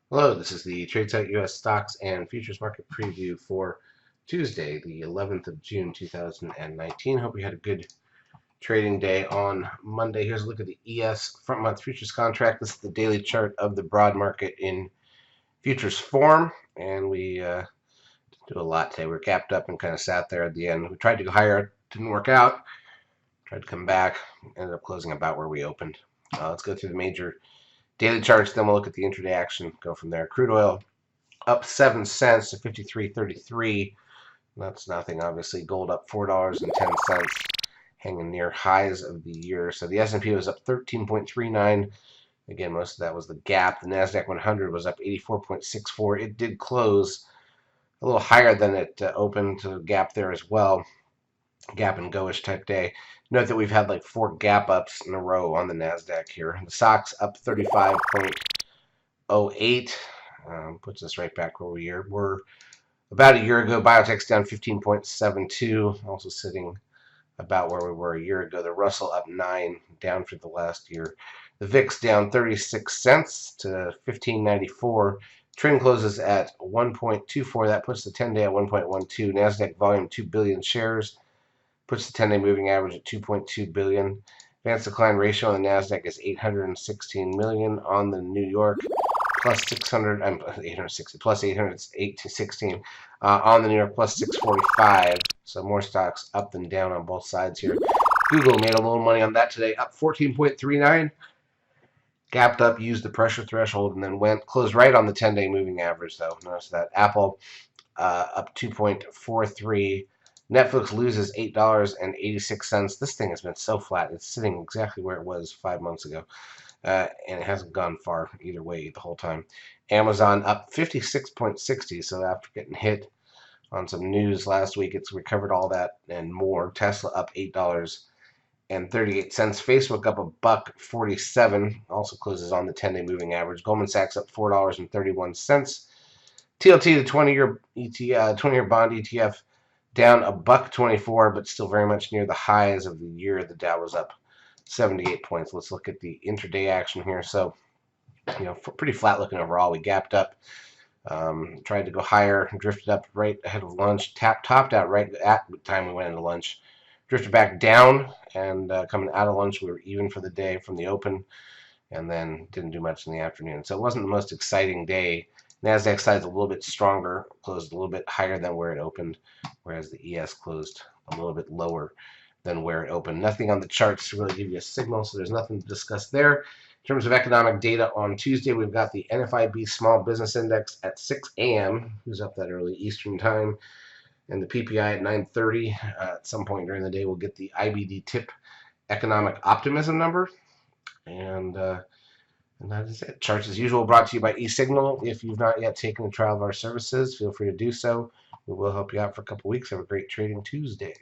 Hello, this is the TradeSite U.S. Stocks and Futures Market Preview for Tuesday, the 11th of June, 2019. Hope you had a good trading day on Monday. Here's a look at the ES front month futures contract. This is the daily chart of the broad market in futures form, and we didn't do a lot today. We're gapped up and kind of sat there at the end. We tried to go higher, didn't work out. Tried to come back, ended up closing about where we opened. Let's go through the major daily charts, then we'll look at the intraday action, go from there. Crude oil up 7 cents to 53.33. That's nothing, obviously. Gold up $4.10, hanging near highs of the year. So the S&P was up 13.39. Again, most of that was the gap. The Nasdaq 100 was up 84.64. It did close a little higher than it opened, to gap there as well. Gap and go-ish type day. Note that we've had like 4 gap ups in a row on the Nasdaq here. The SOX up 35.08. Puts us right back where we were about a year ago. Biotech's down 15.72, also sitting about where we were a year ago. The Russell up 9, down for the last year. The VIX down 36 cents to 15.94. Trend closes at 1.24. That puts the 10-day at 1.12. Nasdaq volume 2 billion shares, puts the 10-day moving average at 2.2 billion. Advance decline ratio on the Nasdaq is 816 million. On the New York, plus 600, 860, plus 816. On the New York, plus 645. So more stocks up than down on both sides here. Google made a little money on that today, up 14.39. Gapped up, used the pressure threshold, and then closed right on the 10-day moving average, though. Notice that. Apple up 2.43. Netflix loses $8.86. This thing has been so flat. It's sitting exactly where it was 5 months ago. And it hasn't gone far either way the whole time. Amazon up 56.60. So after getting hit on some news last week, it's recovered all that and more. Tesla up $8.38. Facebook up $1.47. Also closes on the 10-day moving average. Goldman Sachs up $4.31. TLT, the 20-year bond ETF, down $1.24, but still very much near the highs of the year. The Dow was up 78 points. Let's look at the intraday action here. So, pretty flat looking overall. We gapped up, tried to go higher, drifted up right ahead of lunch, topped out right at the time we went into lunch, drifted back down, and coming out of lunch, we were even for the day from the open, and then didn't do much in the afternoon. So it wasn't the most exciting day. Nasdaq side's a little bit stronger, closed a little bit higher than where it opened, whereas the ES closed a little bit lower than where it opened. Nothing on the charts to really give you a signal, so there's nothing to discuss there. In terms of economic data on Tuesday, we've got the NFIB Small Business Index at 6 a.m., who's up that early Eastern time, and the PPI at 9:30. At some point during the day, we'll get the IBD TIP Economic Optimism number, and that is it. Charts as usual brought to you by eSignal. If you've not yet taken a trial of our services, feel free to do so. We will help you out for a couple weeks. Have a great trading Tuesday.